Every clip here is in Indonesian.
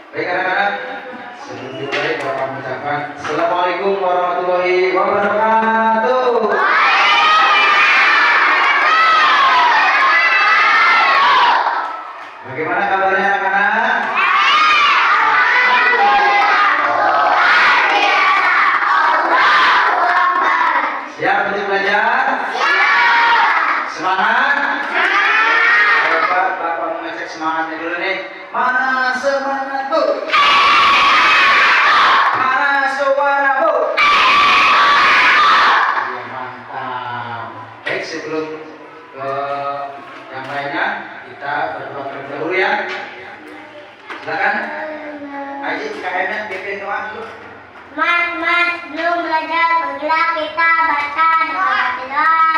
Baik anak-anak, sebelum dimulai Bapak mengucapkan Assalamualaikum warahmatullahi wabarakatuh. Bagaimana kabarnya anak-anak? Siap untuk belajar? Semangat? Bapak mengecek semangatnya dulu nih. Mana semangatmu? Mana suaramu? Ya, mantap. Baik, sebelum ke yang lainnya kita berdoa terlebih dahulu ya. Silakan. Aji KM-nya pimpin doa dulu. Mas, belum belajar, pergilah kita baca doa siap dimulai.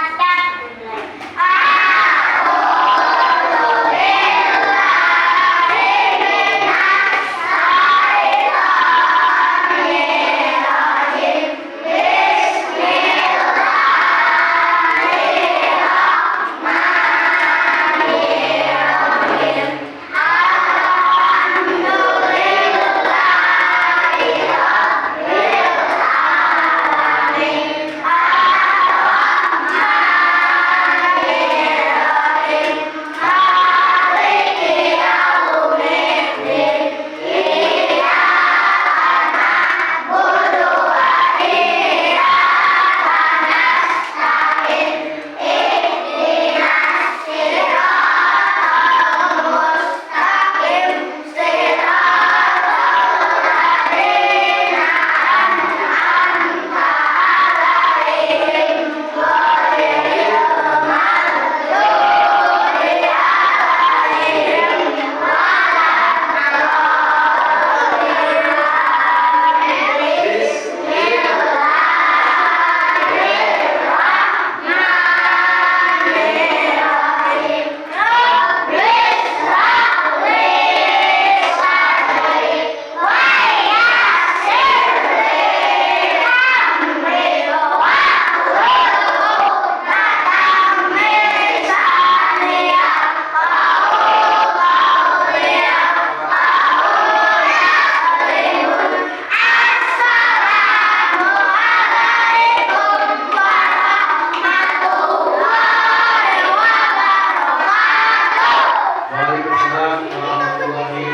Waalaikumsalam warahmatullahi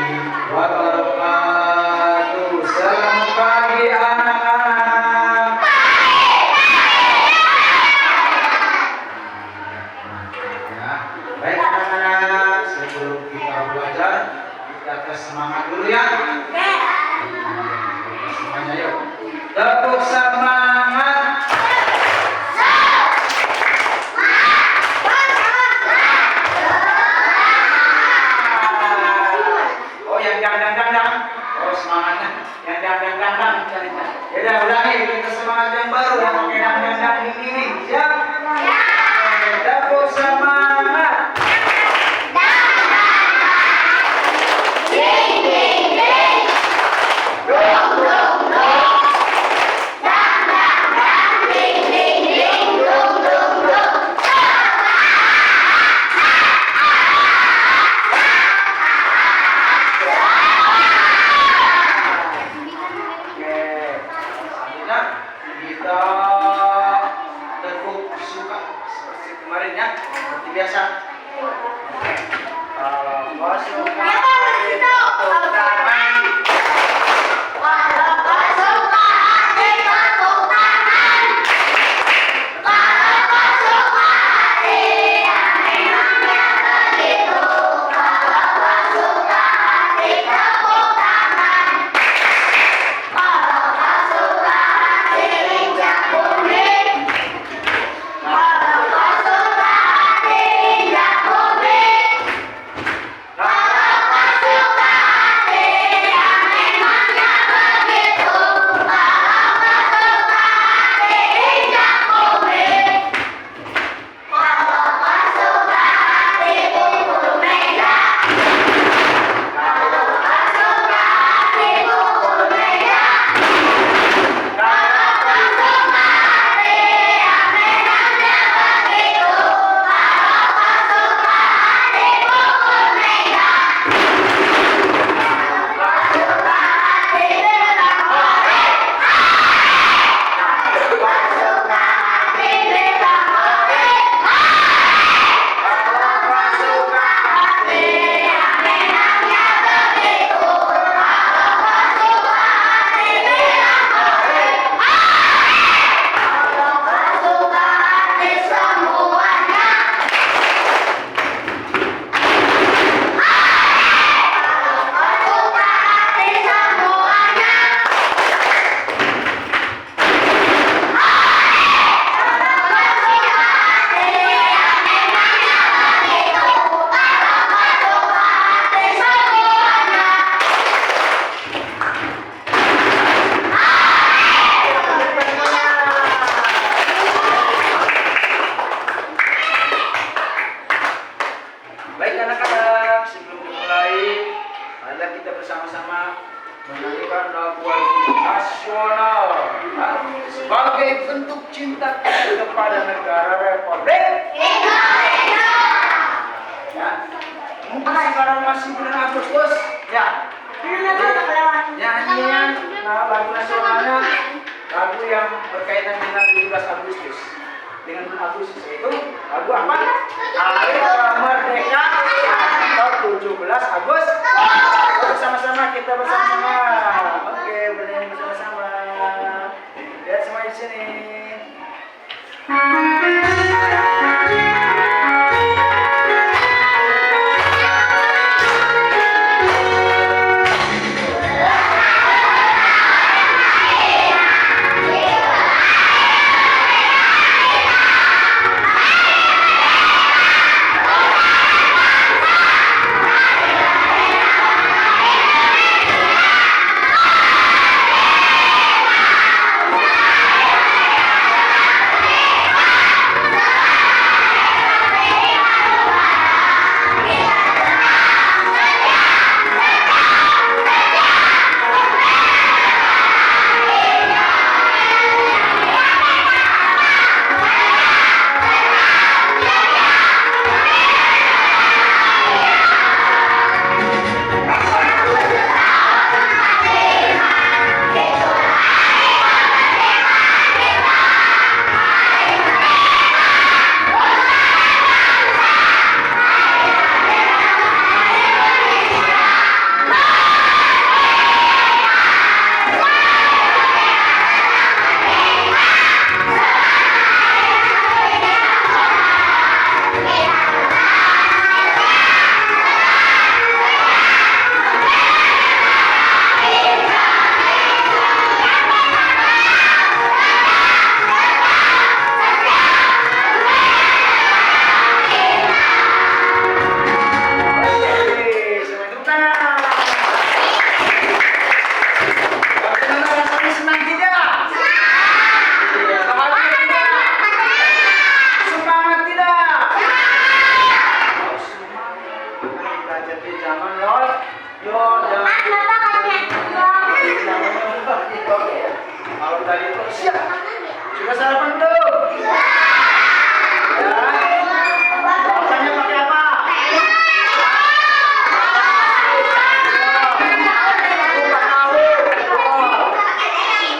wabarakatuh. Selamat pagi anak-anak. Ya. Baik anak-anak, sebelum kita belajar, kita tes semangat dulu ya. Semuanya yuk. Tepuk semangat. Oh, yang dangdang-dangdang. Oh, semangatnya yang dangdang-dangdang. Ya udah ulangi, kita semangat yang baru yang pakai dangdang-dang ini. Siap? Tepuk semangat. Kita tepuk menyanyikan lagu nasional sebagai bentuk cinta kita kepada negara Republik Indonesia. Ya, mungkin sekarang masih bulan Agustus, ya. Nyanyian lagu nasionalnya lagu yang berkaitan dengan 17 Agustus. Dengan Agustus itu lagu apa? Hari Kemerdekaan atau 17 Agustus. Bersama-sama kita bersama. Oke, bernyanyi bersama-sama. Lihat semua di sini. Kalau tadi itu siap. Sudah sarapan belum? Ya. Sarapannya pakai apa? Pakai tahu.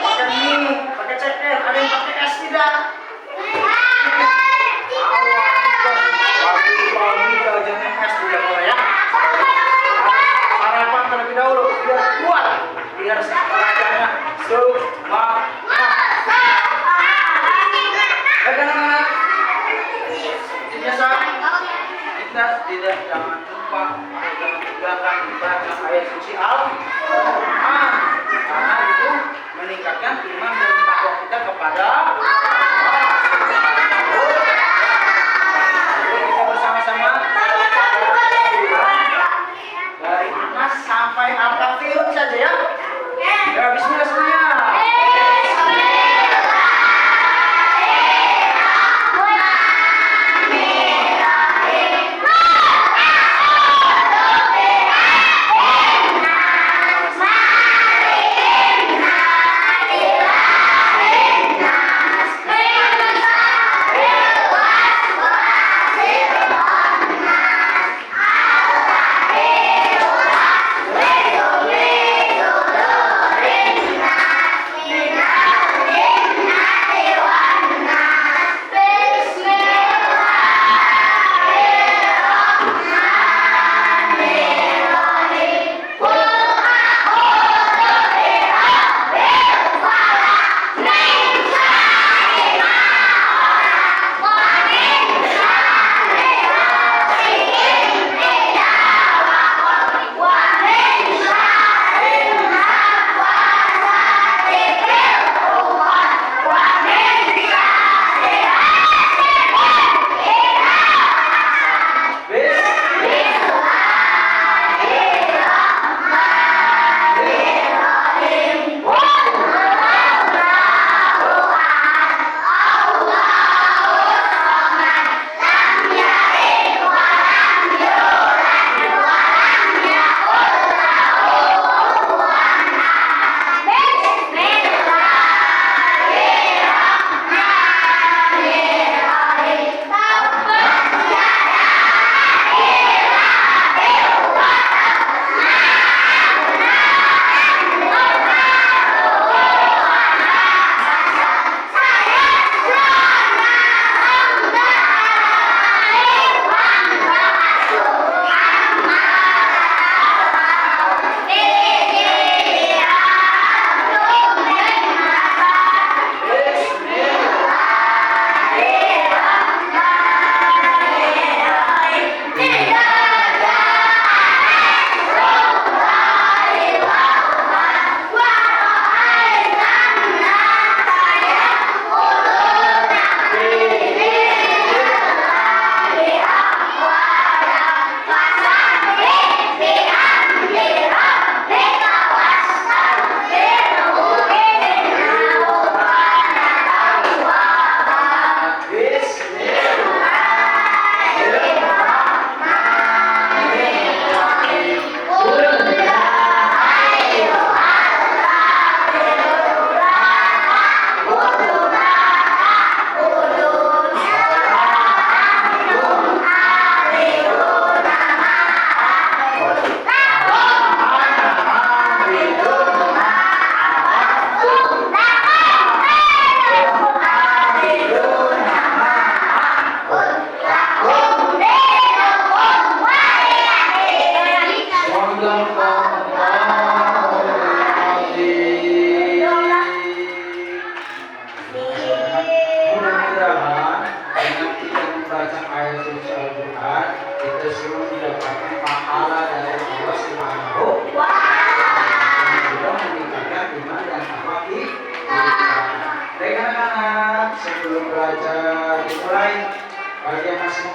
Pakai mie, pakai ceker. Ada yang pakai es tidak? Pagi-pagi jajan es tidak boleh ya. Sarapan terlebih dahulu biar kuat, biar rajanya semangat. Anak-anak, biasa kita tidak jangan lupa jangan tinggalkan ibadah ayat suci Al-Quran karena itu meningkatkan iman dan takwa kita kepada Allah. Kita bersama-sama dari Anas sampai Al-Kafirun saja ya. Ya, bismillah semuanya.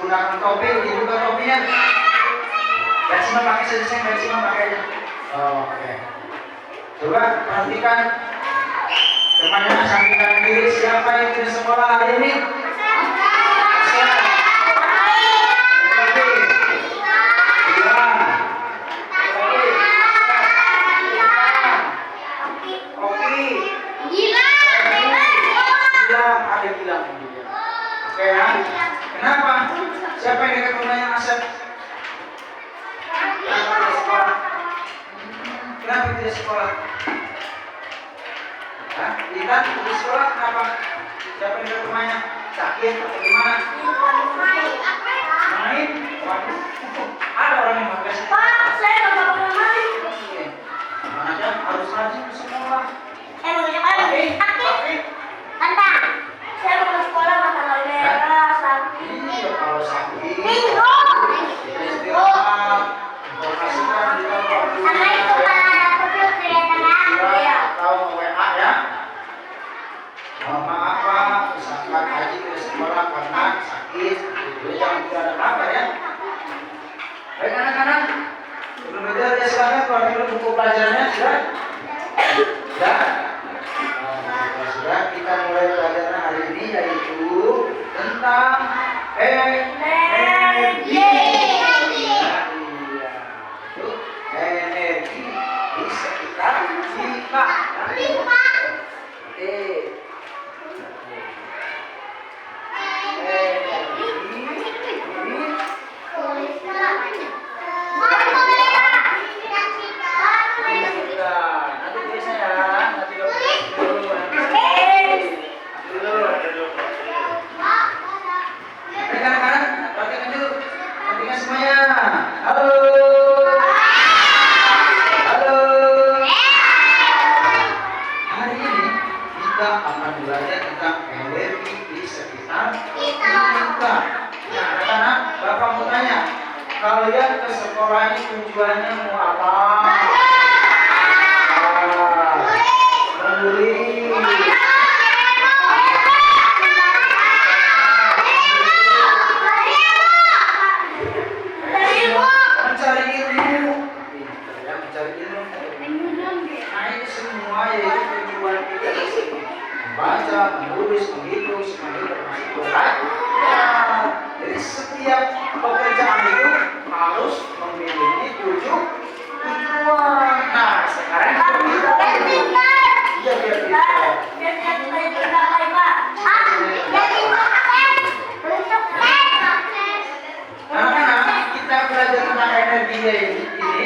menggunakan topi, ini juga topinya. Gaji mah pakai saja, saya gaji mah pakai aja. Oke. Coba perhatikan temannya samping kanan kiri, siapa yang tidak sekolah hari ini? Oke ya. Kenapa? Siapa yang dekat rumahnya Asep? Kenapa tidak sekolah? Kenapa tidak sekolah? Hah? Tidak sekolah kenapa? Siapa yang dekat rumahnya? Sakit atau gimana? Main? Waduh. Ada orang yang makan. Pak, saya nggak pernah main. Mana aja harus rajin ke sekolah. Sakit. Tante, saya mau ke sekolah makan merah, sakit. Iya, kalau sakit. Minggu. Istirahat. Informasikan di kantor. Sama itu kalau ada kucing kelihatan ya. Tahu WA ya. Maaf Pak, misalkan Haji ke sekolah karena sakit, jadi jangan tidak ada kabar ya. Baik anak-anak, sebelum itu ya silakan keluar dulu buku pelajarannya sudah. Sudah. Sudah kita mulai pelajaran hari ini yaitu tentang energi. Energi di sekitar kita. Kalian ke sekolah ini tujuannya mau apa? Membeli. Mencari ilmu. Ya, mencari ilmu. Nah itu semua yaitu tujuan kita di sini. Membaca, menulis, menghitung, semuanya termasuk belajar. Jadi setiap pekerjaan itu harus memiliki tujuan. Nah, sekarang kita iya biar anak-anak kita belajar tentang energi ini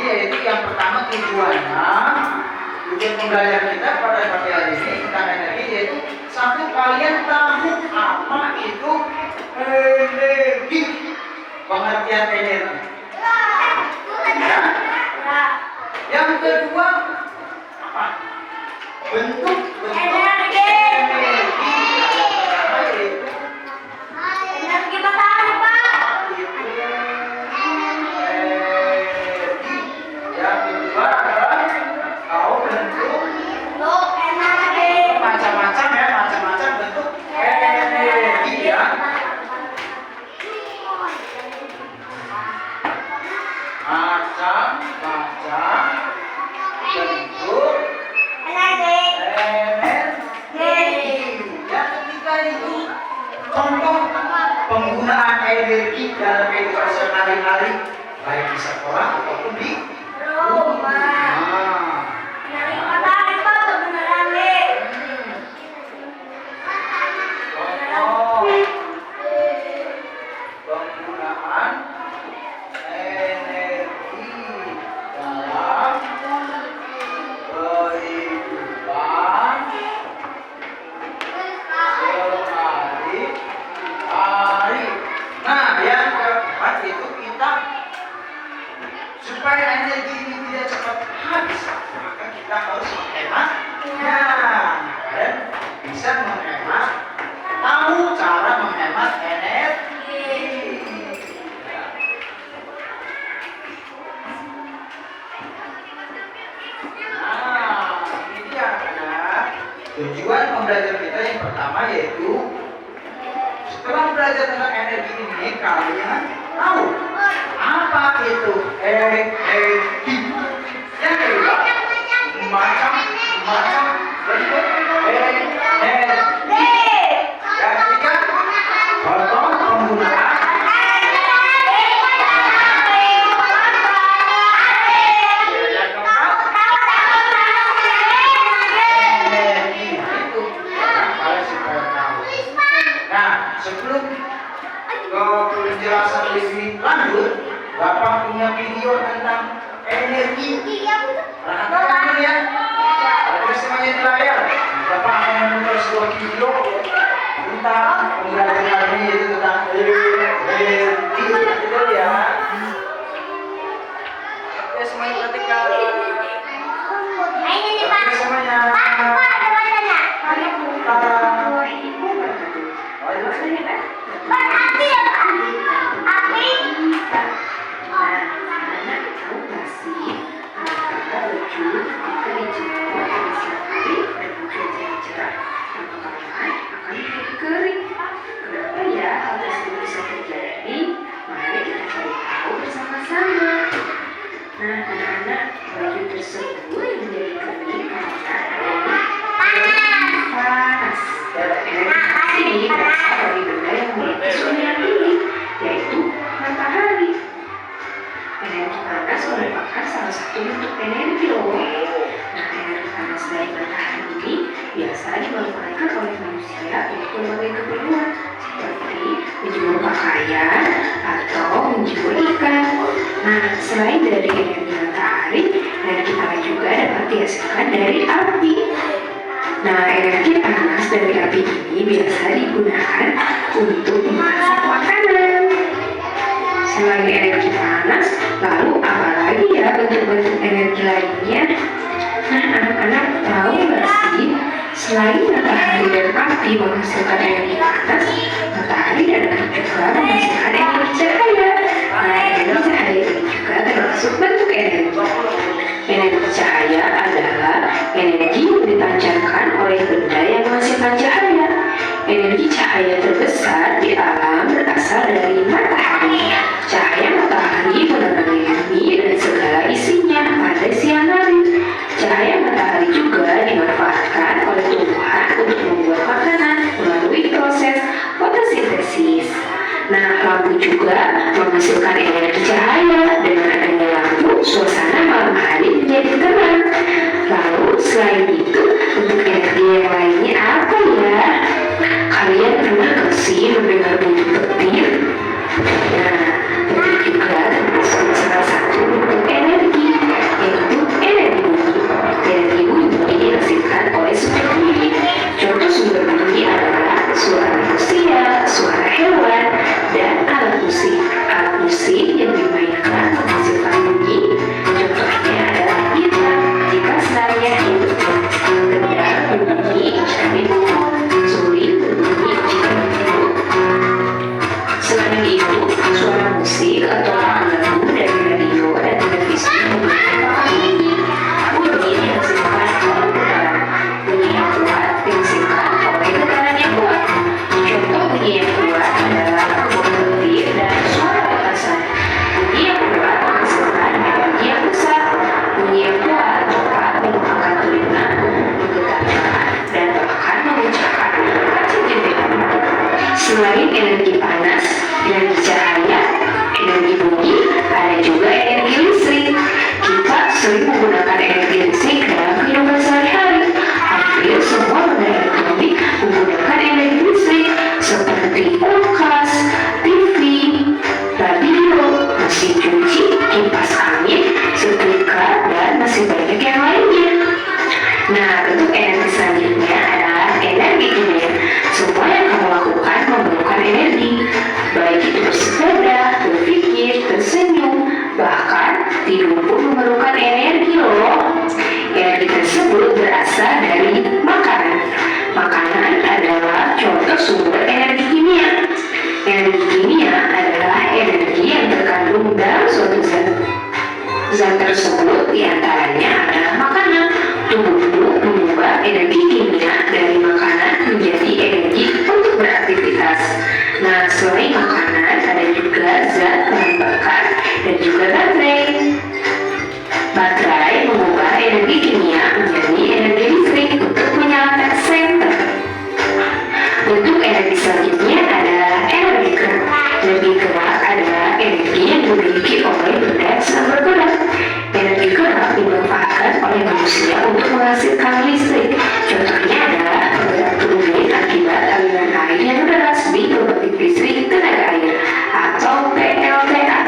yaitu yang pertama tujuan pembelajaran kita pada pagi hari ini tentang energi yaitu satu, kalian tahu apa itu energi, pengertian energi. Yang kedua apa? Bentuk energi. Energi matahari, Pak. Energi. Yang kedua adalah tahu bentuk Energi. macam-macam ya, macam-macam bentuk energi ya. Macam-macam bentuk energi. Yang ketiga itu contoh penggunaan energi dalam kehidupan sehari-hari baik di sekolah ataupun di Rumah. Energi matahari, Pak, kebenaran nih. contoh penggunaan energi dalam kehidupan sehari-hari. Nah, yang keempat itu kita supaya energi ini tidak cepat habis, maka kita harus menghematnya dan bisa menghemat, tahu cara menghemat energi. Nah, ini dia anak. Tujuan pembelajaran kita yang pertama yaitu Setelah belajar tentang energi ini, kalian tahu apa itu energi? Yang kedua, macam bentuk energi. Yang ketiga, contoh penggunaan sebelum ke penjelasan lebih lanjut, Bapak punya video tentang energi. Perhatikan dulu ya. Ada semuanya di layar. Bapak akan menonton sebuah video tentang pembelajaran ini, yaitu tentang energi. Betul ya. Oke, semuanya perhatikan. Oke, semuanya. Selain dari energi matahari, energi panas juga dapat dihasilkan dari api. Nah, energi panas dari api ini biasa digunakan untuk memasak makanan. Selain energi panas, lalu apa lagi ya bentuk-bentuk energi lainnya? Nah, anak-anak tahu nggak sih? Selain matahari dan api menghasilkan energi panas, matahari dan api juga menghasilkan energi cahaya. Nah, energi cahaya ini juga termasuk bentuk energi. Energi cahaya adalah energi yang dipancarkan oleh benda yang menghasilkan cahaya. Energi cahaya terbesar di alam berasal dari matahari. Cahaya matahari menerangi bumi dan segala isinya pada siang hari. Cahaya matahari juga dimanfaatkan oleh tumbuhan untuk membuat makanan melalui proses fotosintesis. Nah, lampu juga menghasilkan energi cahaya. Dengan adanya lampu, suasana malam hari menjadi terang. Lalu, selain itu, bentuk energi yang lainnya apa ya? Kalian pernah nggak sih mendengar bunyi petir? Nah, petir juga termasuk salah satu bentuk energi, yaitu energi bunyi. Energi bunyi dihasilkan oleh sumber bunyi. Contoh sumber bunyi adalah suara manusia, suara hewan, dan alat musik. Alat musik yang dimainkan menghasilkan bunyi. Contohnya adalah gitar. Jika senarnya hidup, kendang berbunyi jika dipukul, suling berbunyi jika ditiup. Selain itu, suara musik atau lagu dari radio dan televisi memiliki bunyi. Bunyi dihasilkan oleh getaran. Bunyi yang kuat dihasilkan oleh getaran yang kuat. Contoh bunyi yang kuat adalah petir dan suara petasan. Bunyi yang kuat menghasilkan energi yang besar. Bunyi yang kuat dapat melupakan telinga, menggetarkan, dan bahkan memecahkan kaca jendela. Selain energi panas, energi cahaya, energi bunyi, ada juga energi listrik. Kita sering menggunakan energi listrik dalam kehidupan sehari-hari. Hampir semua benda elektronik menggunakan energi listrik seperti kulkas, TV, radio, mesin cuci, kipas angin, setrika, dan masih banyak yang lainnya. Nah, bentuk energi selanjutnya adalah energi kimia. Semua yang kamu lakukan memerlukan energi, baik itu bersepeda, berpikir, tersenyum, bahkan tidur pun memerlukan energi loh. Energi tersebut berasal dari makanan. Makanan adalah contoh sumber energi kimia. Energi kimia adalah energi yang terkandung dalam suatu zat. Zat tersebut diantaranya adalah makanan. Tubuhmu mengubah energi kimia dari makanan menjadi energi untuk beraktivitas. beraktivitas. Nah, selain makanan, ada juga zat bahan bakar dan juga baterai. Baterai mengubah energi kimia menjadi energi listrik untuk menyalakan senter. Bentuk energi selanjutnya adalah energi gerak. Energi gerak adalah energi yang dimiliki oleh benda sedang bergerak. Energi gerak dimanfaatkan oleh manusia untuk menghasilkan listrik. Contohnya adalah penggerak turbin akibat aliran air yang deras di pembangkit listrik tenaga air atau PLTA.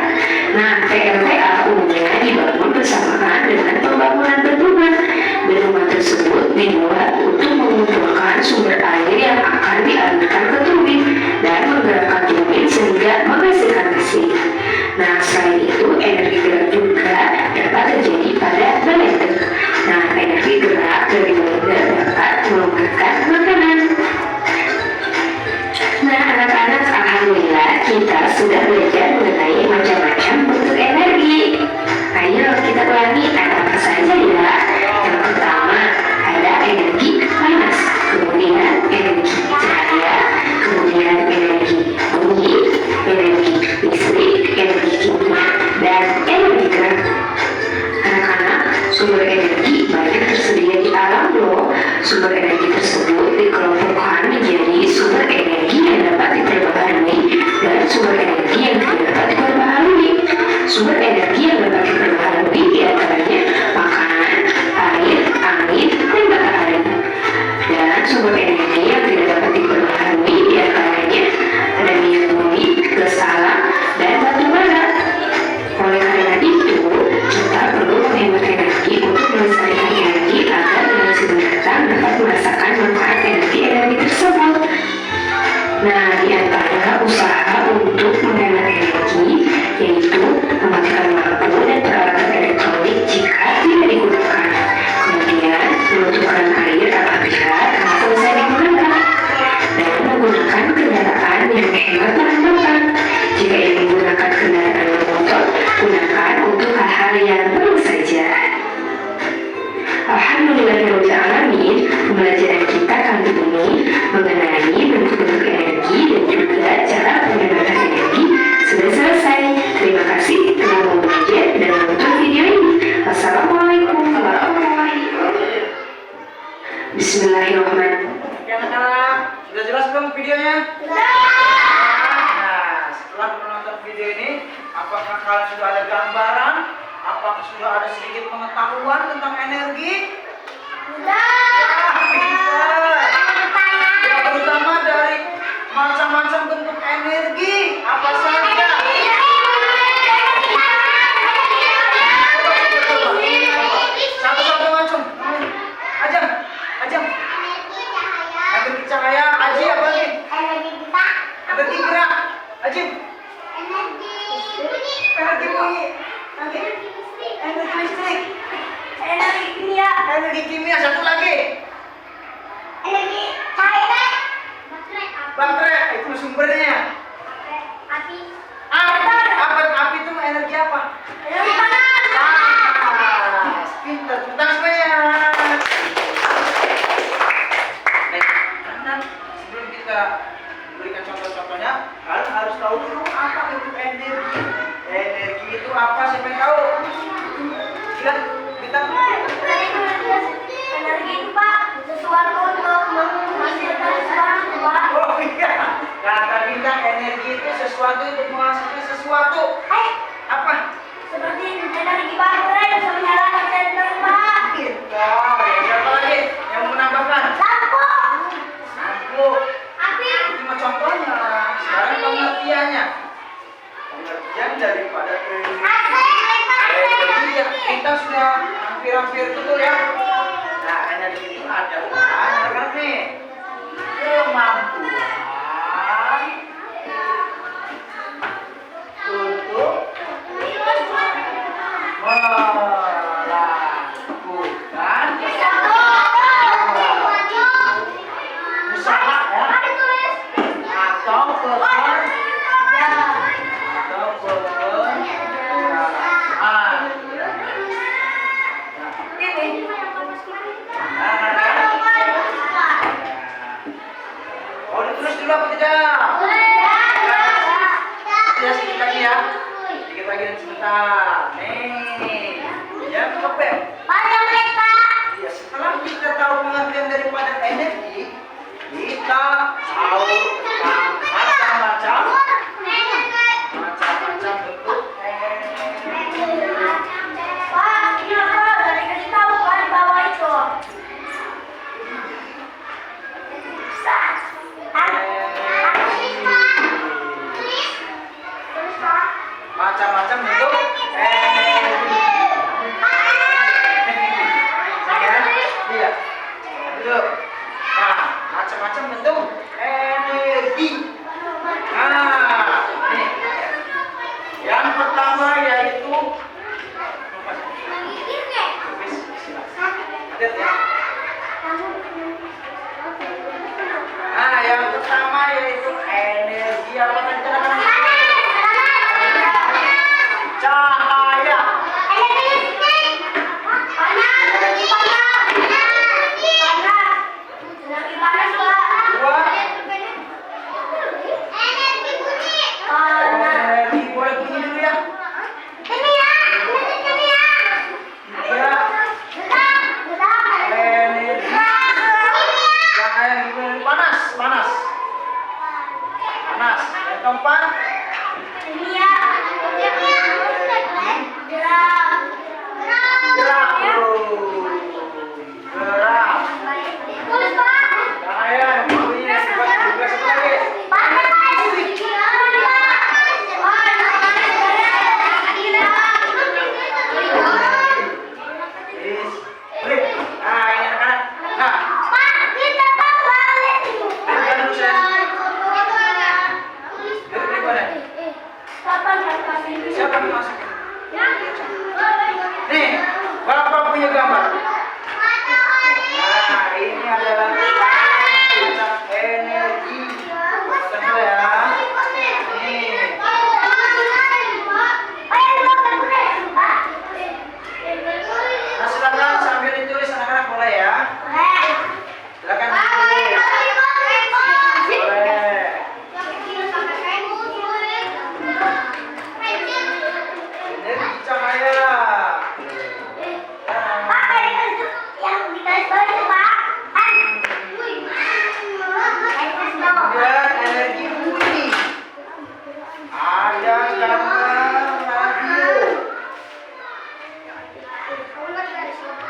Nah, PLTA umumnya dibangun bersamaan dengan pembangunan bendungan. Bendungan tersebut dibuat untuk mengumpulkan sumber air yang akan dialirkan ke turbin dan menggerakkan turbin sehingga menghasilkan listrik. Nah, selain itu energi gerak juga dapat terjadi pada blender. Nah, energi gerak dari blender dapat menghangatkan makanan. Nah, anak-anak, alhamdulillah kita sudah belajar mengenai macam-macam bentuk energi. Ayo kita ulangi ada apa saja ya. Yang pertama ada energi panas, kemudian energi cahaya, kemudian energi bunyi, energi listrik, energi kimia, dan energi gerak. Anak-anak, sumber energi banyak tersedia di alam loh. Sumber energi tersebut dikelompokkan menjadi sumber energi yang dapat diperbaharui dan sumber energi yang tidak dapat diperbaharui. Sumber energi yang dapat diperbaharui diantaranya makanan, air, angin, dan matahari. Dan sumber energi yang tidak dapat diperbaharui diantaranya ada minyak bumi, gas alam, dan batu bara. Oleh karena itu, kita perlu menghemat energi untuk melestarikan energi agar generasi mendatang dapat merasakan manfaat energi tersebut. Nah, di antara usaha untuk menghemat energi yaitu mematikan lampu dan peralatan elektronik jika tidak digunakan. Kemudian, menutupkan air apabila telah selesai digunakan dan menggunakan kendaraan yang hemat bahan bakar. Jika ingin menggunakan kendaraan bermotor, gunakan untuk hal-hal yang perlu saja. Alhamdulillahirrahmanirrahim, pembelajaran kita kali ini mengenai bentuk-bentuk energi dan juga cara penghematan energi sudah selesai. Terima kasih telah mau belajar dan menonton video ini. Wassalamualaikum warahmatullahi wabarakatuh. Bismillahirrahmanirrahim. Oke anak-anak, sudah jelas belum videonya? Nah, setelah menonton video ini, apakah kalian sudah ada gambaran? Apakah sudah ada sedikit pengetahuan tentang energi? Ya, terutama dari macam-macam bentuk energi apa saja? Satu-satu macam. Ajam. Energi cahaya, Aji apa lagi? Energi gerak, Ajim. Energi bunyi, energi listrik, energi kimia, satu lagi. Baterai, itu sumbernya. Api itu energi apa? Pintar, tentang semuanya. Baik, sebelum kita berikan contoh-contohnya, kalian harus tahu dulu apa itu energi. Energi itu apa? Siapa yang tahu? Silakan, kita. Energi itu Pak, sesuatu untuk menghasilkan sesuatu Pak. Oh iya, kata bintang energi itu sesuatu untuk menghasilkan sesuatu. Apa? Seperti energi baterai bisa menyalakan senter Pak. Pintar. Siapa lagi yang mau menambahkan? Lampu. Lampu. Api. Itu cuma contohnya. Sekarang pengertiannya. Pengertian daripada energi ya, kita sudah hampir-hampir betul ya. Nah, energi itu adalah anak-anak nih, kemampuan untuk melakukan usaha ya, atau pekerjaan. Oh, ditulis dulu apa tidak?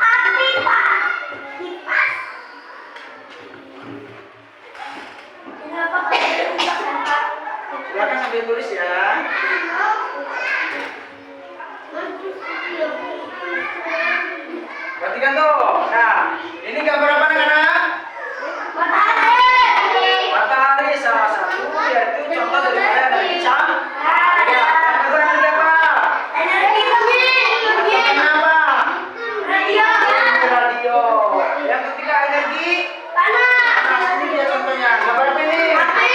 Api, Pak. Kipas. Kenapa pakai kipas, Pak? Silakan sambil tulis ya. Perhatikan tuh. Nah, ini gambar apa anak-anak? Matahari salah satu yaitu contoh daripada energi cahaya. Yang kedua energi apa? Kenapa? Radio. Yang ketiga energi panas. Ini dia contohnya. Gambar apa ini? Api.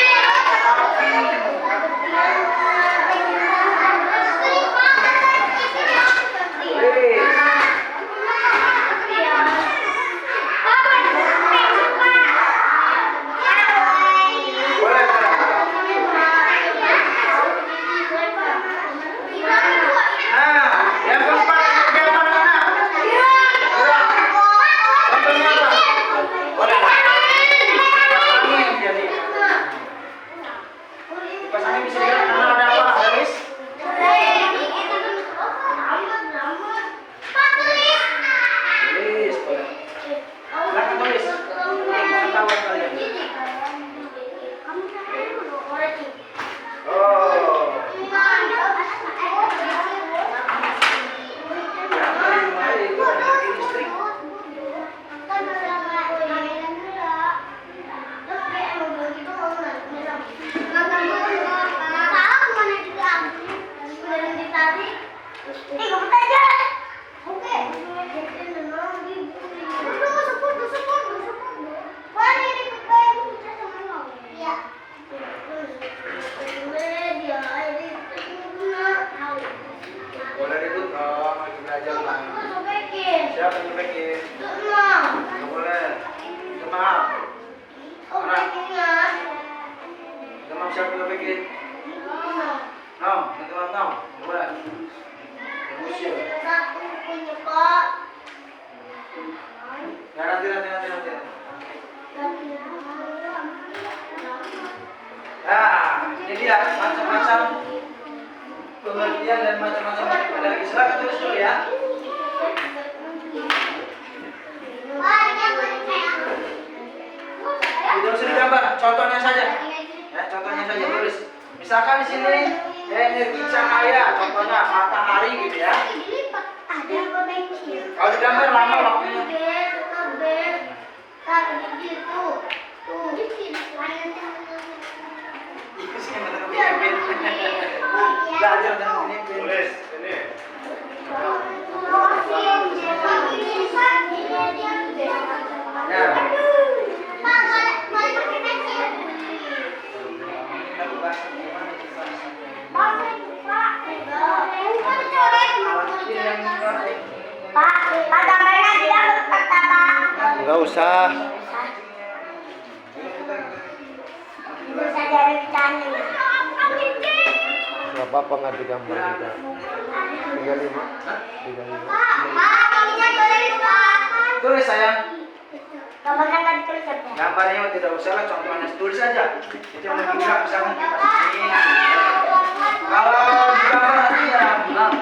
Boleh ditutup, lagi belajar lah. Siapa yang bikin? Nggak boleh. Maaf. Demam siapa yang bikin? No, itu no. Nggak boleh. Emosi. Ya nanti. Nah, ini dia macam-macam pengertian dan macam-macam energi. Silakan tulis dulu ya. Tidak usah digambar, contohnya saja. Ya, contohnya saja tulis. Misalkan di sini energi cahaya, contohnya matahari gitu ya. Kalau digambar lama waktunya. Itu sih yang benar-benar belajar dan memimpin. Tulis ini. Ya. Pak, gambarnya tidak berkata, Pak. Enggak usah. Bisa jadi bercanda. Enggak apa-apa nggak digambar juga. 35. Pak, ininya tulis, Pak. Tulis sayang. Gambarnya nggak ditulis, ya? Gambarnya tidak usah lah, contohnya tulis saja. Itu yang lebih gerak misalkan kipas ini. Kalau digambar nanti ya. Nah.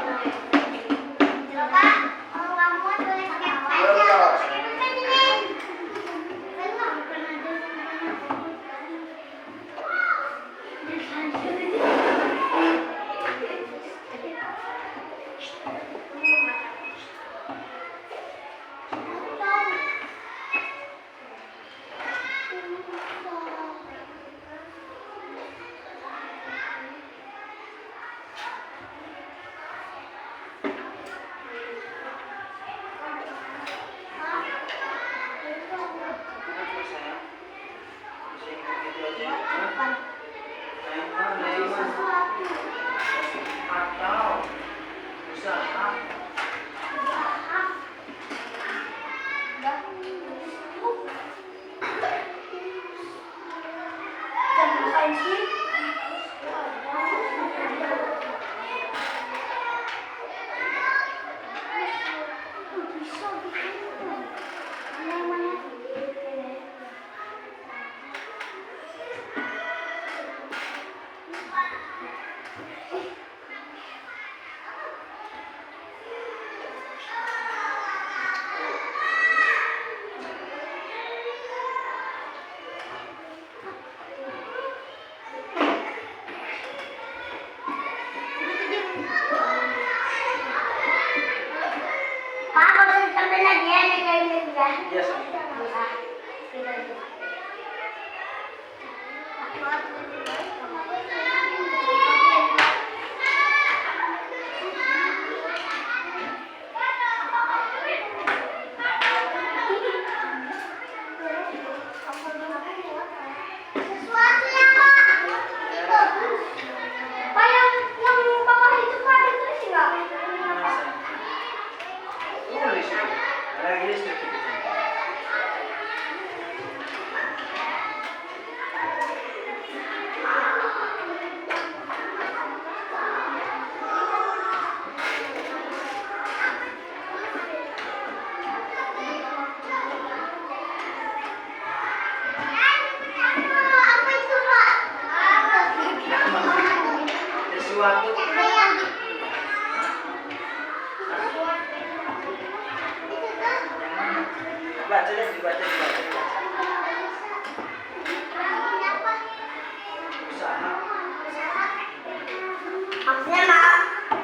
Pak, kalau sampai lagi ya, ini ya. Iya, sayang. Sesuatu ya, Pak. Itu. Pak, yang bawah itu Pak, ada tulis nggak? Mana, sayang? Tulis itu. Ada lagi listrik itu, sayang. Apa itu Pak? Sesuatu. Baca deh, dibaca. Usaha. Maksudnya Mak,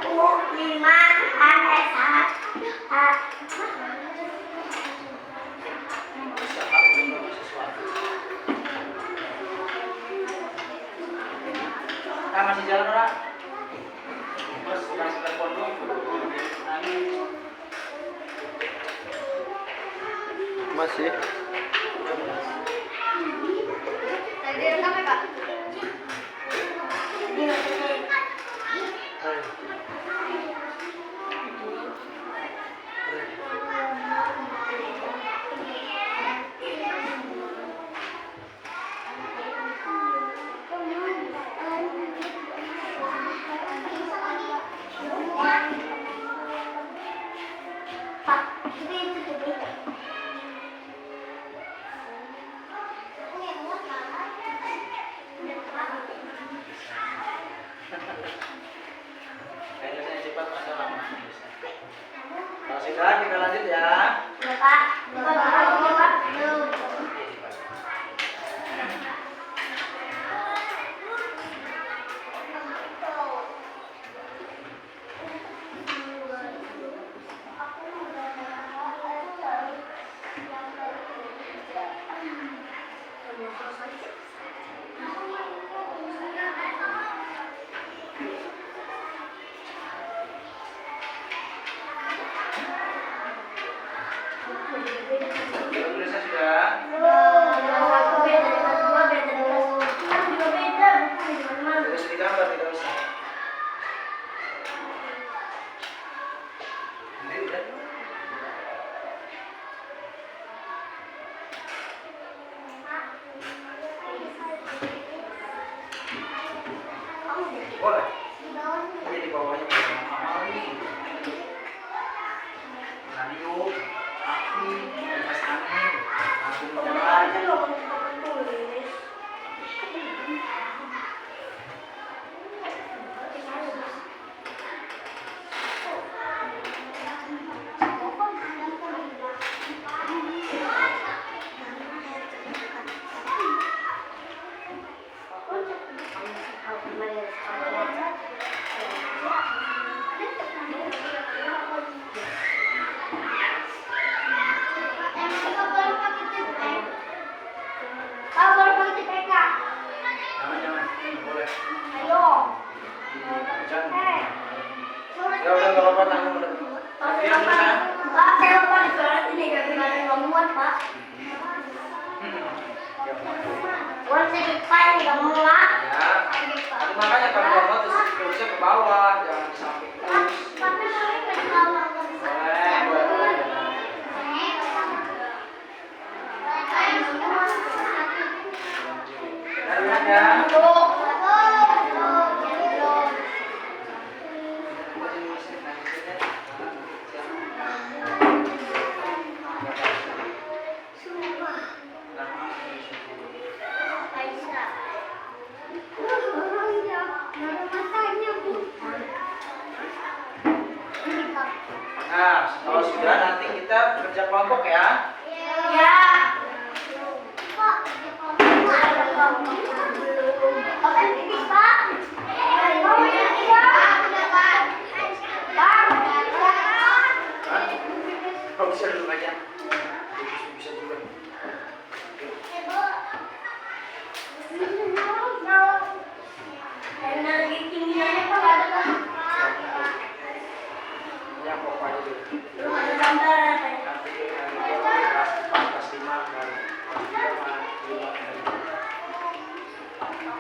U5 ASH. Usaha untuk sesuatu. Ah, masih jalan orang? Mas, kasih telepon dulu. Masih. Tadi rekam ya Pak? Pak, itu. Kayaknya cepat masa lama. Kalau sudah kita lanjut ya. Ya Pak, Pak. Tulisnya sudah. Tulis di gambar tidak usah. Ini udah. Boleh. Ini di bawahnya bersama Amali. Radio, api, kipas angin, lampu menyala. Jangan, nggak boleh. Jangan. Ya udah nggak apa-apa, tanggung udah. Latihan dulu, sayang. Pak, saya lupa di surat ini gak bisa nggak muat Pak. Buat saya depan nggak muat. Ya, tapi makanya kalau nggak mau terusnya ke bawah, jangan di samping terus. Tapi saya nggak tahu. Boleh. Lihat ya. Nah, kalau sudah nanti kita kerja kelompok ya. Ya. Oke, tipis Pak. Oh iya. Pak. Hah? Kau bisa dulu aja. Bisa juga. Energi tingginya apa ada kan? Yang pokoknya dulu. Belum ada gambar apa ya? Nanti kelas 5 dan kelas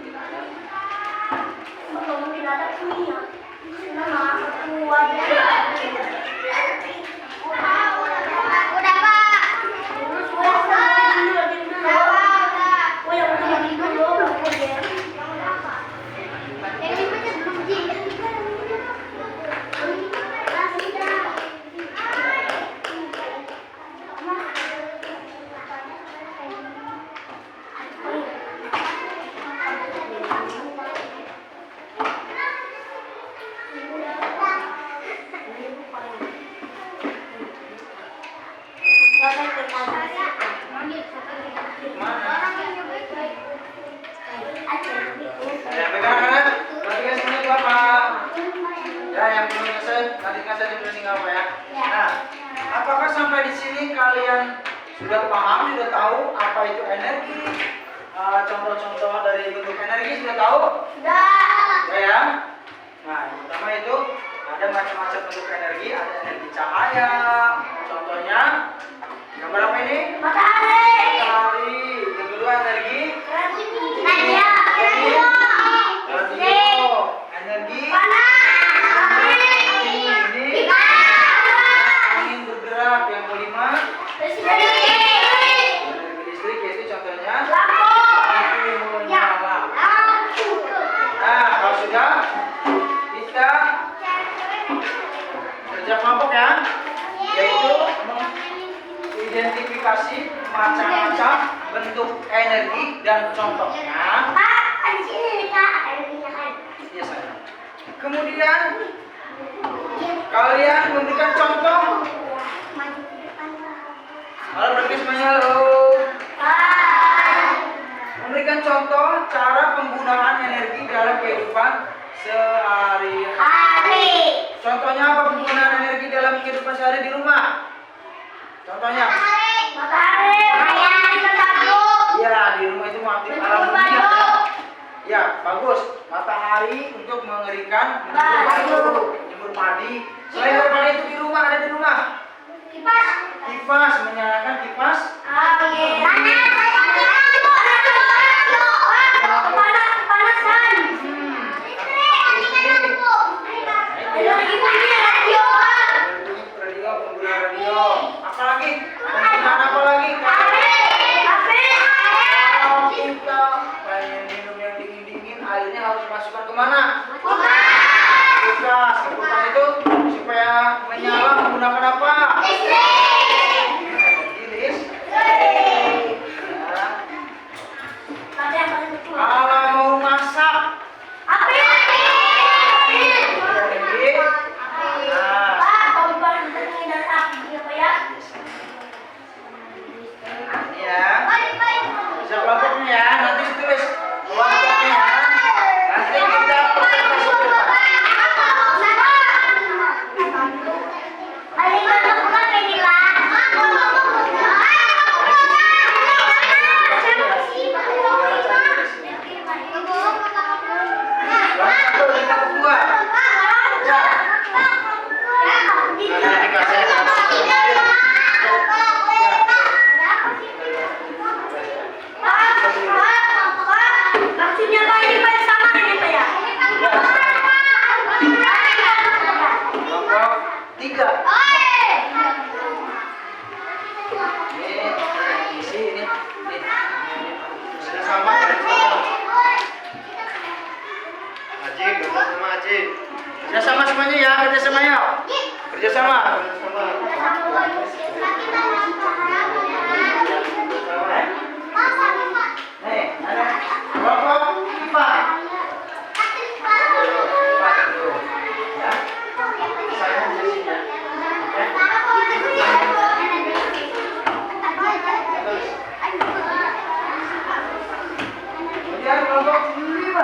5 Kalau mungkin ada kimia. Nama aku ada. Udah Pak. Terus Ya, pegang kanan. Nanti sini Bapak. Ya, yang belum selesai, nanti saya di apa ya. Nah, apakah sampai di sini kalian sudah paham, sudah tahu apa itu energi? Contoh-contoh dari bentuk energi sudah tahu? Ya. Nah, yang pertama itu ada macam-macam bentuk energi, ada energi cahaya. Contohnya, gambar apa ini? Matahari. Yang kedua energi radio. Energi ini angin bergerak. Yang kelima energi listrik, yaitu contohnya lampu menyala. Nah, kalau sudah kita kerja kelompok ya, yaitu mengidentifikasi macam-macam bentuk energi dan contohnya. Iya saya. Kemudian kalian memberikan contoh. Halo berarti semuanya, halo. Memberikan contoh cara penggunaan energi dalam kehidupan sehari-hari. Contohnya apa penggunaan energi dalam kehidupan sehari di rumah? Contohnya? Ya, di rumah itu mati alam dunia ya. Ya, bagus. Matahari untuk mengeringkan, jemur padi. Selain daripada itu di rumah, ada di rumah kipas, menyalakan kipas. Radio, penggunaan radio. Apalagi? Penggunaan apa lagi? Kalau kita pengen minum yang dingin-dingin, airnya harus dimasukkan kemana? Kulkas. Kulkas itu supaya menyala menggunakan apa? Listrik. Kalau mau masak, energi. Ini ya. Bisa kelompoknya ya. Nanti ditulis kelompoknya ya. Nanti kita presentasi ke depan. Tiga. Ini isi ini. Sudah sama kan? Ajik, kerja sama Ajik. Kerja sama semuanya ya, kerja sama ya. Kerja sama. Nih, ada kelompok IPA. IPA dulu. Ya. Saya di sini. Kemudian kelompok 5.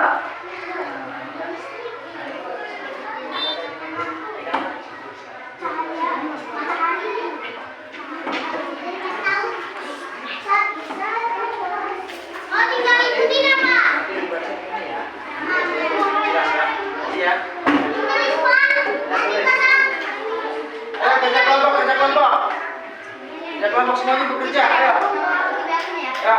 kelompok semuanya bekerja. Ayo. Ya.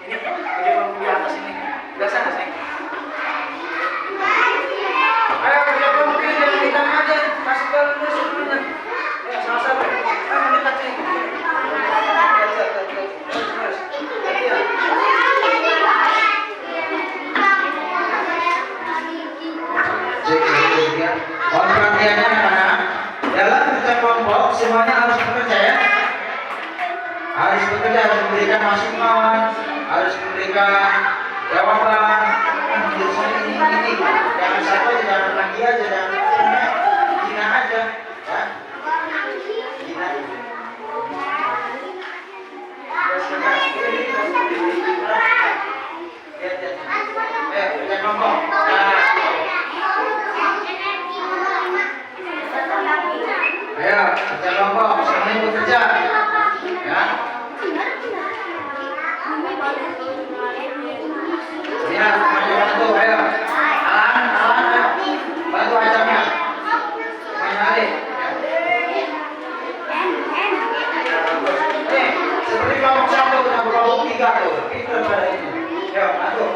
Ini udah di atas ini. Udah sana, sayang. Ayo kerja kelompok ini jangan ditang aja. Kasih ke musuh dulunya. Ya, sama-sama. Ayo mendekat sini. Mohon perhatiannya anak-anak. Dalam kerja kelompok semuanya harus bekerja ya. Harus bekerja, harus memberikan masukan, harus memberikan jawaban. Jurusan ini. Jangan satu aja, jangan lagi aja, jangan Gina aja. Ya. Gina. Lihat. Kerja kelompok. Ayo, kerja kelompok, semuanya bekerja. Ya. Ya, semuanya bantu, ayo. Alan, ayo. Bantu ajaknya. Main lari. Nih, seperti kelompok 1 dan kelompok 3 tuh. Itu pada ini. Ayo, bantu.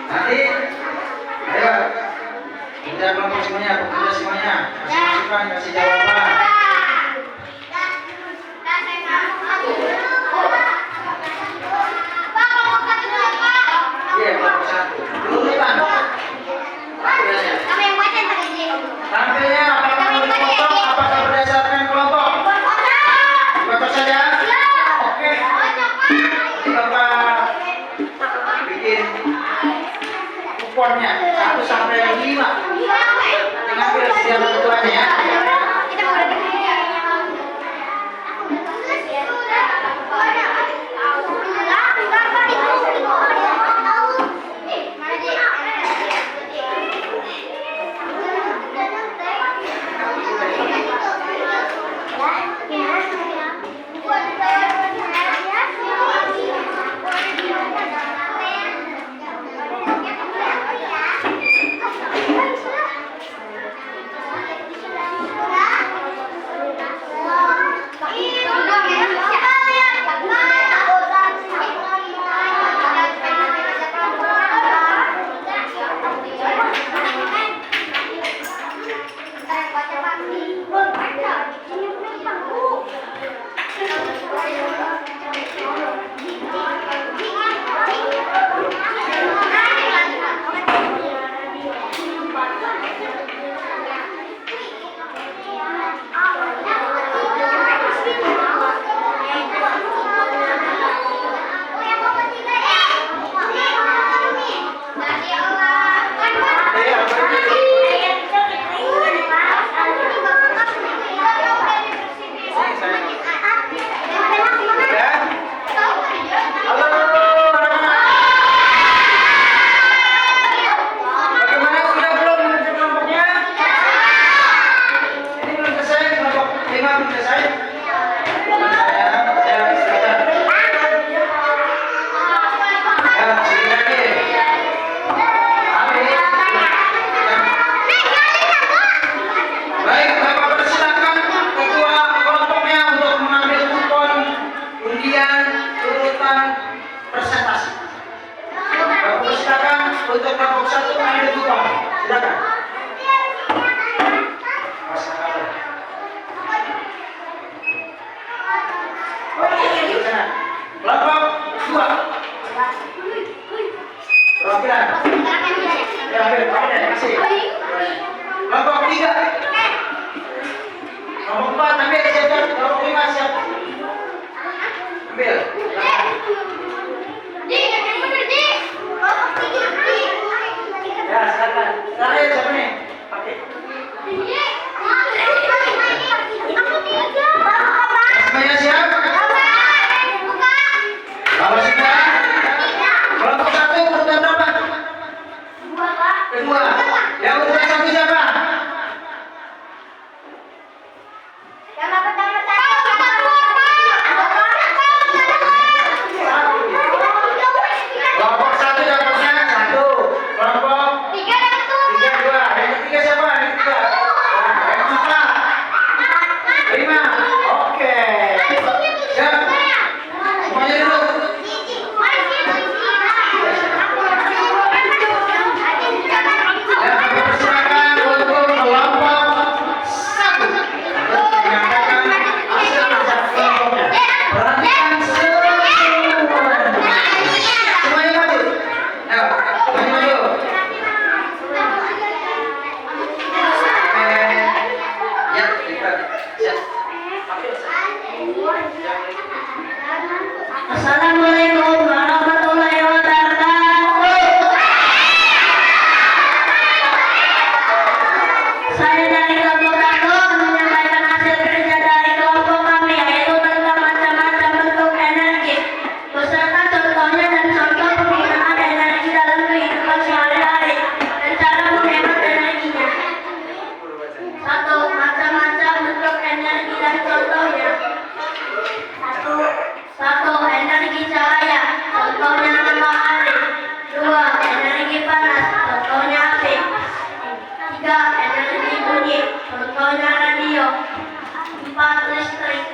Nanti, ayo kita kelompok semuanya, bekerja semuanya, kasih masukan, kasih jawaban. Iya, kelompok 1. Urutan. Tampilnya apakah dipotong, apakah berdasarkan kelompok? Dipotong saja. Oke. Nanti Bapak bikin kuponnya 1 sampai 5. Nanti ngambil setiap ketuanya ya.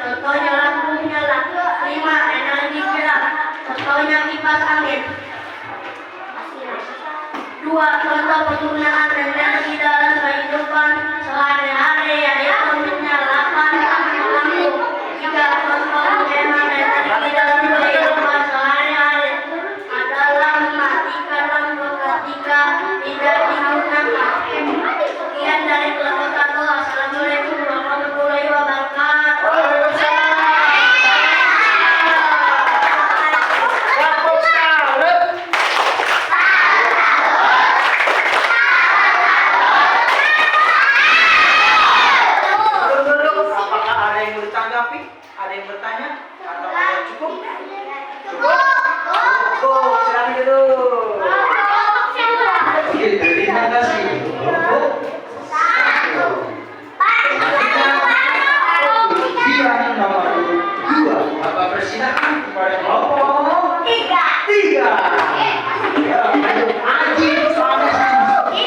contohnya lampu nyala. 5. Energi gerak, contohnya kipas angin. 2. Contoh penggunaan energi dalam kehidupan sehari-hari yaitu menyalakan lampu. 3. Contoh menghemat energi dalam kehidupan sehari-hari adalah mematikan lampu ketika tidak digunakan. Sekian dari kelompok 1. Assalamualaikum warahmatullahi wabarakatuh. Apakah ada yang mau ditanggapi? Ada yang bertanya? Atau ada cukup? Cukup? Cukup, silakan duduk. Oke, terima kasih. Bilang nomor 2. Bapak persilakan kepada kelompok 3. Ya, ayo, Aji sama Sandi.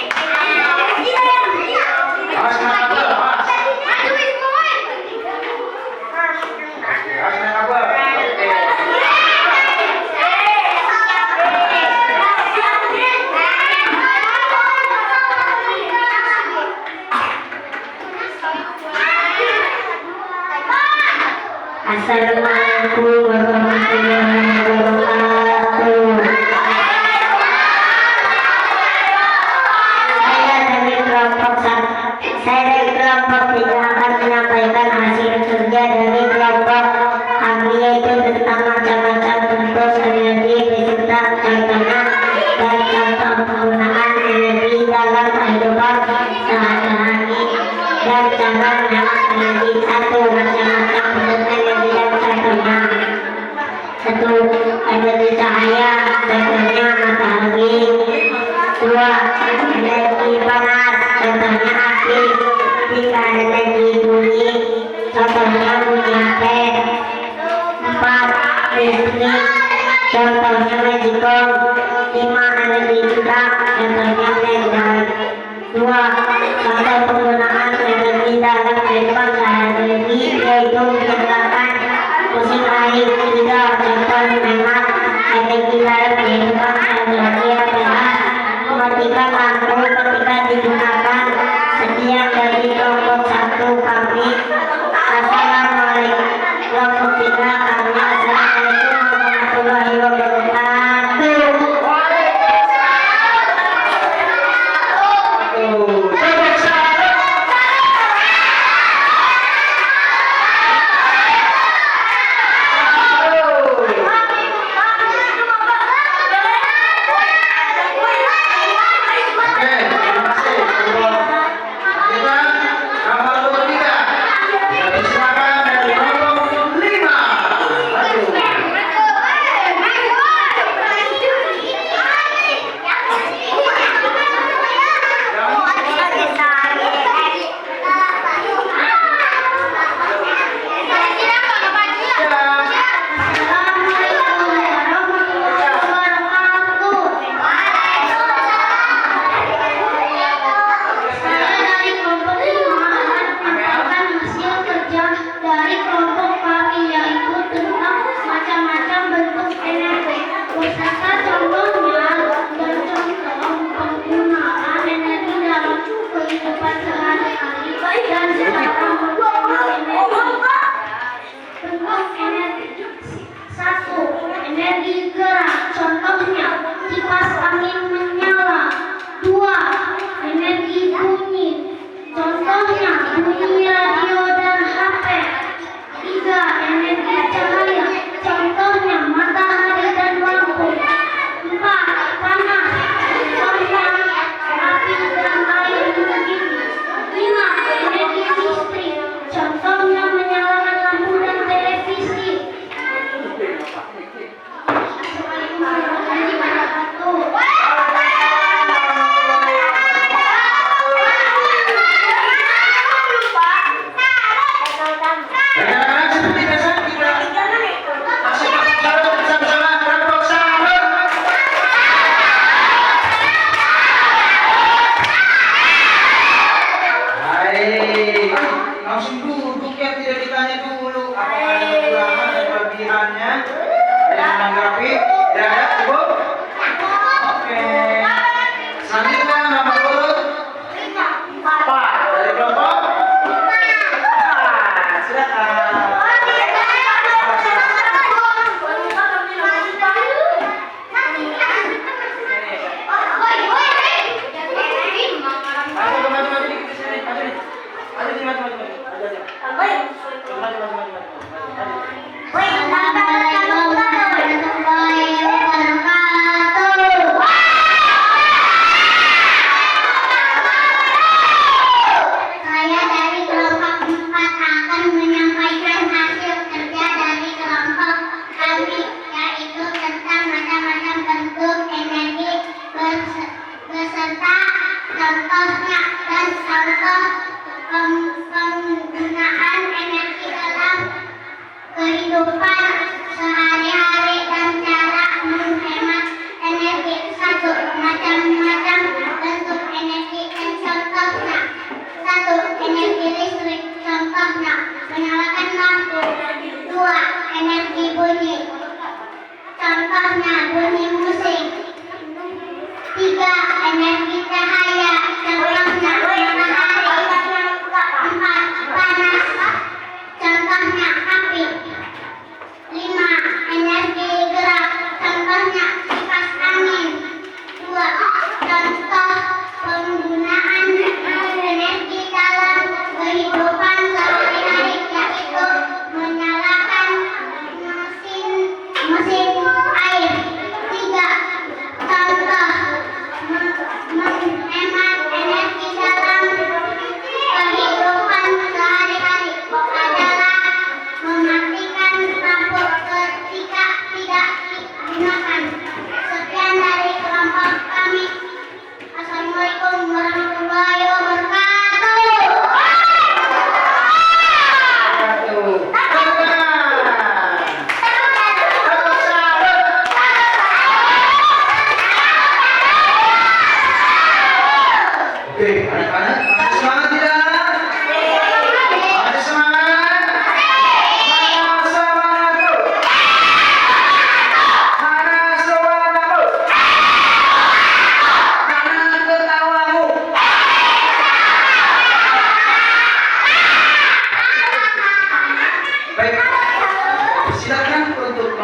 Mas, kenapa? Mas. Mas, kenapa? Oke. Assalamualaikum warahmatullahi wabarakatuh. Saya dari kelompok 3 akan menyampaikan hasil kerja dari kelompok kami, yaitu tentang macam-macam bentuk energi beserta contohnya dan contoh penggunaan energi dalam kehidupan sehari-hari dan cara menghemat energi. 1. Macam-macam bentuk energi dan contohnya. 1. Energi cahaya, contohnya matahari. 2. Energi panas, contohnya api. 3. Energi bunyi, contohnya bunyi HP. 4. Listrik, contohnya magicom. 5. Energi gerak, contohnya blender. 2. Contoh penggunaan energi dalam kehidupan sehari-hari yaitu menyalakan mesin air. 3. Contoh menghemat energi dalam kehidupan sehari-hari adalah mematikan lampu ketika digunakan. Sekian dari kelompok 1 kami. Assalamualaikum kelompok 3 kami. Assalamualaikum warahmatullahi wabarakatuh. Langsung duduk ya, tidak ditanya dulu.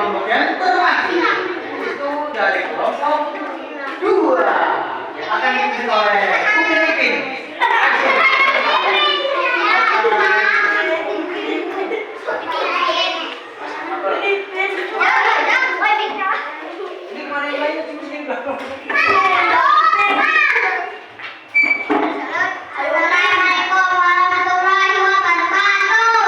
kelompok yang termati itu dari kelompok 2 yang akan dipimpin oleh Upin. Ini kemarin lainnya di sini belum. Assalamualaikum warahmatullahi wabarakatuh.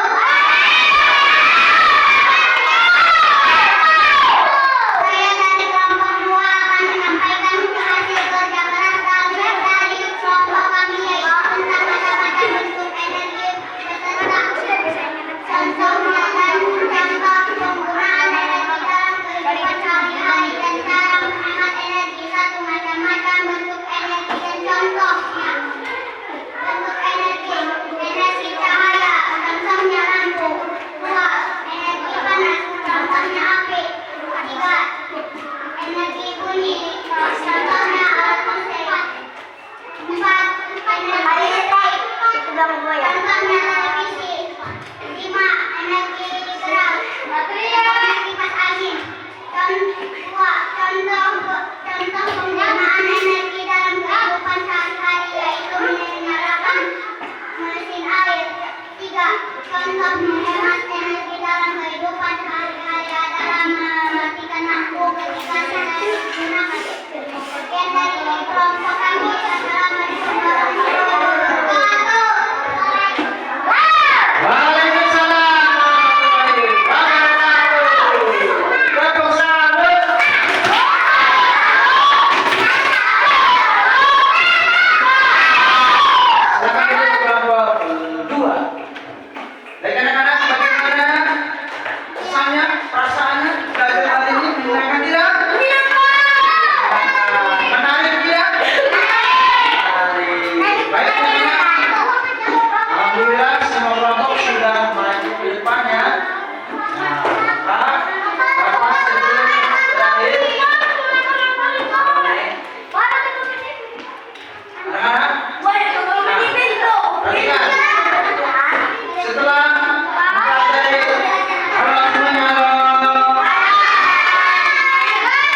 Saya dari kelompok 2 akan menyampaikan hasil kerja keras dari kelompok kami, yaitu tentang macam-macam bentuk energi beserta contohnya dan contoh penggunaan energi dalam kehidupan sehari-hari dan cara menghemat energi. Satu, macam-macam bentuk energi dan contohnya. Bentuk energi cahaya, contohnya lampu. 2, energi panas, contohnya api. 3, energi bunyi, contohnya alat musik. 4, energi listrik, contohnya televisi. 5, energi gerak, contohnya kipas angin. 2, contoh penggunaan energi dalam kehidupan sehari-hari, yaitu menyalakan mesin air. 3, contoh menghemat energi dalam kehidupan sehari-hari adalah mematikan lampu ketika tidak digunakan. Sekian dari kelompok kami. Assalamualaikum warahmatullahi wabarakatuh. Waalaikumsalam warahmatullahi wabarakatuh. Tepuk salut. Silakan duduk kelompok 2. Baik anak-anak, bagaimana kesannya, perasaannya belajar hari ini? Menyenangkan tidak? Menarik tidak? Menarik. Baik anak-anak. Alhamdulillah semua kelompok sudah maju ke depannya. Nah, Bapak sebelum terakhir. Anak-anak, perhatikan. Setelah mempelajari halo semuanya, halo.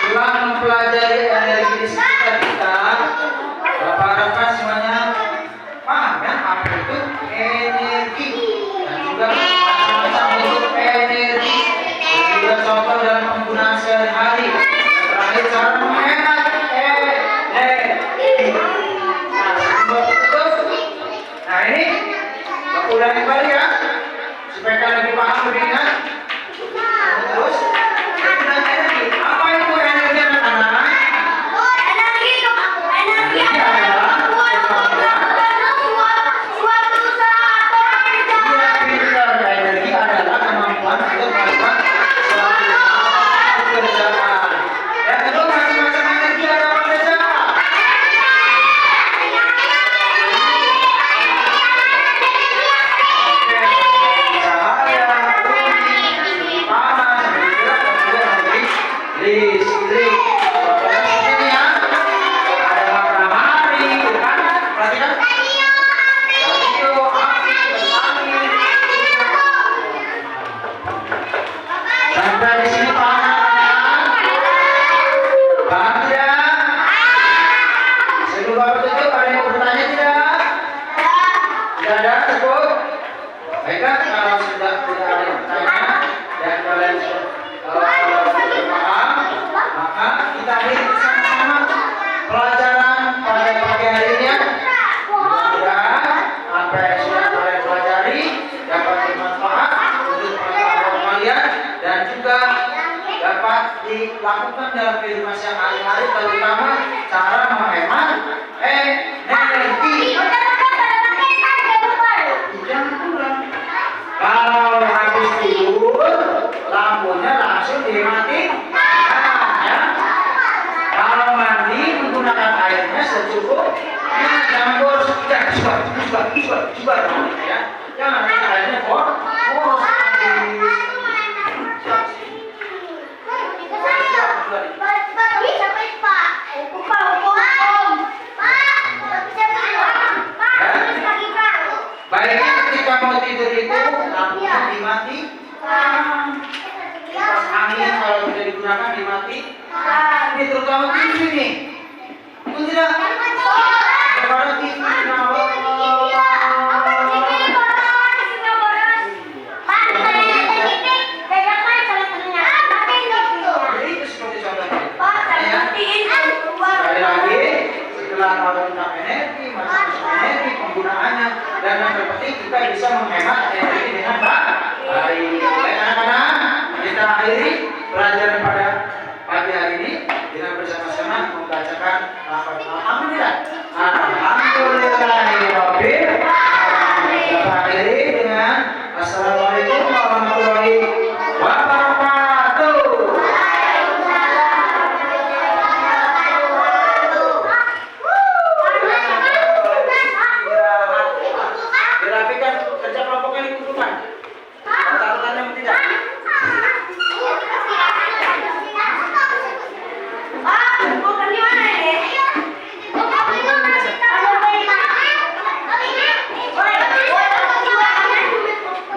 Setelah mempelajari energi di sekitar kita, Bapak harapkan semuanya paham ya apa itu energi dan juga macam-macam bentuk energi dan juga contoh dalam penggunaan sehari-hari. Dan terakhir cara menghemat energi. Nah, sebelum tutup, nah ini Bapak ulangi kembali ya supaya kalian lebih paham, lebih ingat. Terus penggunaan energi. Apa itu energi anak-anak? Energi adalah energi adalah kemampuan untuk melakukan suatu pekerjaan. Yang kedua, macam-macam energi ada pada siapa? Cahaya, bumi, panas, bergerak, dan juga energi listrik. Contohnya seperti ini ya. Ada matahari, kan? Perhatikan. Radio, api, angin. Sampai di sini paham? Paham tidak? Sebelum Bapak tutup, ada yang bertanya tidak? Tidak ada, cukup. Baiklah, kalau sudah tidak ada yang bertanya dan kalian sudah paham, maka kita akhiri bersama-sama pelajaran pada pagi hari ini ya. Mudah-mudahan apa yang sudah kalian pelajari dapat bermanfaat untuk pengetahuan kalian dan juga dapat dilakukan dalam kehidupan sehari-hari, terutama cara menghemat energi. Jangan kurang. Kalau habis tidur, lampunya langsung dimatikan. Ya. Kalau mandi menggunakan airnya secukupnya, jangan boros. Coba, ya. Jangan airnya boros. Baiknya ketika mau tidur itu lampunya dimatikan. Kipas angin kalau digunakan di mati, terutama TV nih. Betul tidak?